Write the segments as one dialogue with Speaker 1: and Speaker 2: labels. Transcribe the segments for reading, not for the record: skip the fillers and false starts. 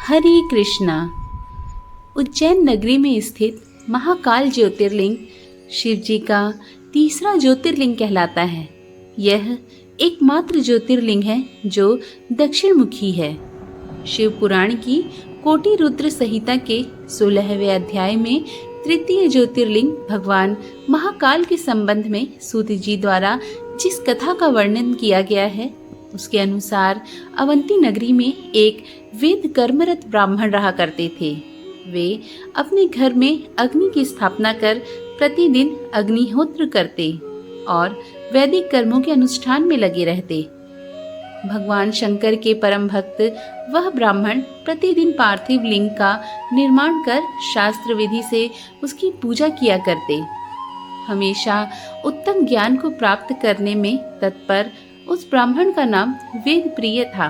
Speaker 1: हरे कृष्णा। उज्जैन नगरी में स्थित महाकाल ज्योतिर्लिंग शिव जी का तीसरा ज्योतिर्लिंग कहलाता है। यह एकमात्र ज्योतिर्लिंग है जो दक्षिण मुखी है। शिव पुराण की कोटि रुद्र संहिता के 16वें अध्याय में तृतीय ज्योतिर्लिंग भगवान महाकाल के संबंध में सूत जी द्वारा जिस कथा का वर्णन किया गया है उसके अनुसार अवंती नगरी में एक वेद कर्मरत ब्राह्मण रहा करते थे। वे अपने घर में अग्नि की स्थापना कर प्रतिदिन अग्निहोत्र करते और वैदिक कर्मों के अनुष्ठान में लगे रहते। भगवान शंकर के परम भक्त वह ब्राह्मण प्रतिदिन पार्थिव लिंग का निर्माण कर शास्त्र विधि से उसकी पूजा किया करते। हमेशा उत्तम ज्ञान को प्राप्त करने में तत्पर उस ब्राह्मण का नाम वेद प्रिय था।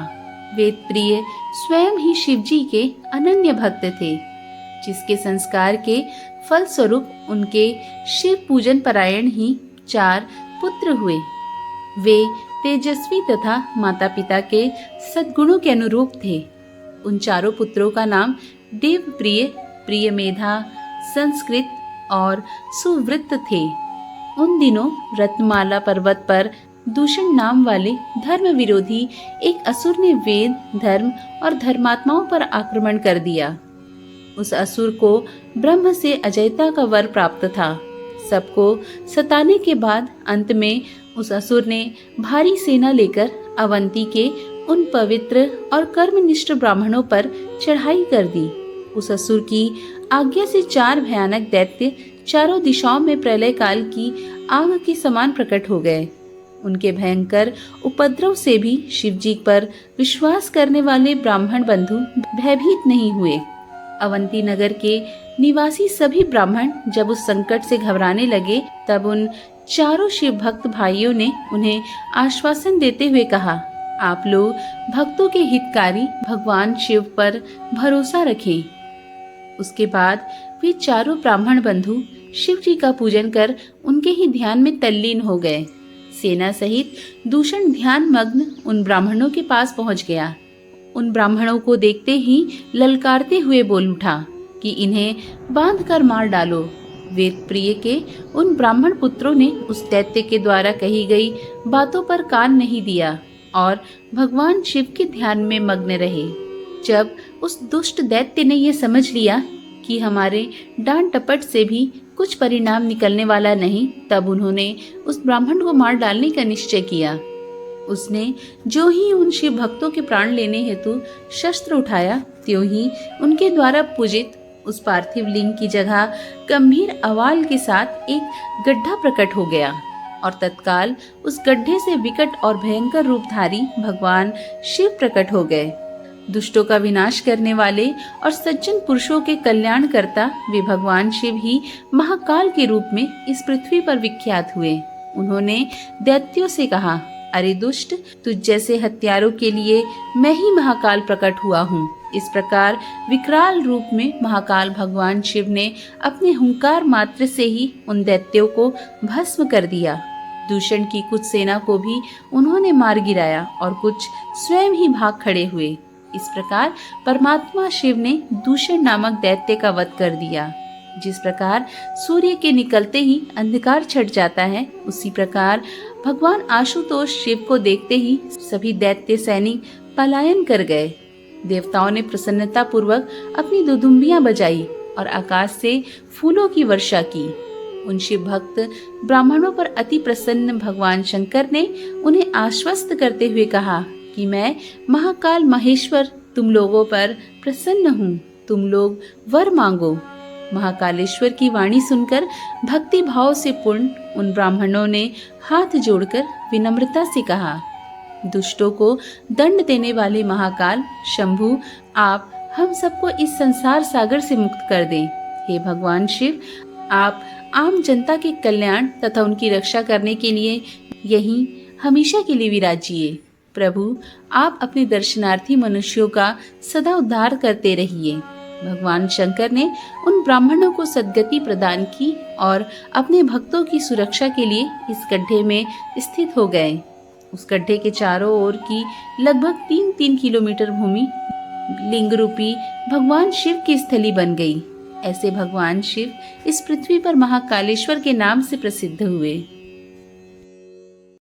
Speaker 1: वेद प्रिय स्वयं ही शिव जी के अनन्य भक्त थे, जिसके संस्कार के फल स्वरूप उनके शिव पूजन परायण ही 4 पुत्र हुए। वे तेजस्वी तथा माता पिता के सद्गुणों के अनुरूप थे। उन 4 पुत्रों का नाम देव प्रिय, प्रिय मेधा, संस्कृत और सुवृत्त थे। उन दिनों रत्नमाला पर्वत पर दूषण नाम वाले धर्म विरोधी एक असुर ने वेद, धर्म और धर्मात्माओं पर आक्रमण कर दिया। उस असुर को ब्रह्म से अजयता का वर प्राप्त था। सबको सताने के बाद अंत में उस असुर ने भारी सेना लेकर अवंती के उन पवित्र और कर्मनिष्ठ ब्राह्मणों पर चढ़ाई कर दी। उस असुर की आज्ञा से 4 भयानक दैत्य चारों दिशाओं में प्रलय काल की आग के समान प्रकट हो गए। उनके भयंकर उपद्रव से भी शिव जी पर विश्वास करने वाले ब्राह्मण बंधु भयभीत नहीं हुए। अवंती नगर के निवासी सभी ब्राह्मण जब उस संकट से घबराने लगे, तब उन 4 शिव भक्त भाइयों ने उन्हें आश्वासन देते हुए कहा, आप लोग भक्तों के हितकारी भगवान शिव पर भरोसा रखें। उसके बाद वे 4 ब्राह्मण बंधु शिव जी का पूजन कर उनके ही ध्यान में तल्लीन हो गए। सेना सहित दूषण ध्यान मग्न उन ब्राह्मणों के पास पहुंच गया। उन ब्राह्मणों को देखते ही ललकारते हुए बोल उठा कि इन्हें बांध कर मार डालो। वेद प्रिय के उन ब्राह्मण पुत्रों ने उस दैत्य के द्वारा कही गई बातों पर कान नहीं दिया और भगवान शिव के ध्यान में मग्न रहे। जब उस दुष्ट दैत्य ने यह समझ लिया कि हमारे डांट टपट से भी कुछ परिणाम निकलने वाला नहीं, तब उन्होंने उस ब्राह्मण को मार डालने का निश्चय किया। उसने जो ही उन शिव भक्तों के प्राण लेने हेतु शस्त्र उठाया, त्यों ही उनके द्वारा पूजित उस पार्थिव लिंग की जगह गंभीर आवाज के साथ एक गड्ढा प्रकट हो गया और तत्काल उस गड्ढे से विकट और भयंकर रूपधारी भगवान शिव प्रकट हो गए। दुष्टों का विनाश करने वाले और सज्जन पुरुषों के कल्याण करता वे भगवान शिव ही महाकाल के रूप में इस पृथ्वी पर विख्यात हुए। उन्होंने दैत्यों से कहा, अरे दुष्ट, तुझ जैसे हत्यारों के लिए मैं ही महाकाल प्रकट हुआ हूँ। इस प्रकार विकराल रूप में महाकाल भगवान शिव ने अपने हुंकार मात्र से ही उन दैत्यों को भस्म कर दिया। दूषण की कुछ सेना को भी उन्होंने मार गिराया और कुछ स्वयं ही भाग खड़े हुए। इस प्रकार परमात्मा शिव ने दूषण नामक दैत्य का वध कर दिया। जिस प्रकार सूर्य के निकलते ही अंधकार छट जाता है, उसी प्रकार भगवान आशुतोष शिव को देखते ही सभी दैत्य सैनिक पलायन कर गए। देवताओं ने प्रसन्नता पूर्वक अपनी दुदुम्बियां बजाई और आकाश से फूलों की वर्षा की। उन शिव भक्त ब्राह्मणों पर अति प्रसन्न भगवान शंकर ने उन्हें आश्वस्त करते हुए कहा कि मैं महाकाल महेश्वर तुम लोगों पर प्रसन्न हूँ, तुम लोग वर मांगो। महाकालेश्वर की वाणी सुनकर भक्ति भाव से पूर्ण उन ब्राह्मणों ने हाथ जोड़कर विनम्रता से कहा, दुष्टों को दंड देने वाले महाकाल शंभु, आप हम सबको इस संसार सागर से मुक्त कर दें। हे भगवान शिव, आप आम जनता के कल्याण तथा उनकी रक्षा करने के लिए यहीं हमेशा के लिए विराजिए। प्रभु, आप अपने दर्शनार्थी मनुष्यों का सदा उद्धार करते रहिए। भगवान शंकर ने उन ब्राह्मणों को सद्गति प्रदान की और अपने भक्तों की सुरक्षा के लिए इस गड्ढे में स्थित हो गए। उस गड्ढे के चारों ओर की लगभग 3-3 किलोमीटर भूमि लिंग रूपी भगवान शिव की स्थली बन गई। ऐसे भगवान शिव इस पृथ्वी पर महाकालेश्वर के नाम से प्रसिद्ध हुए।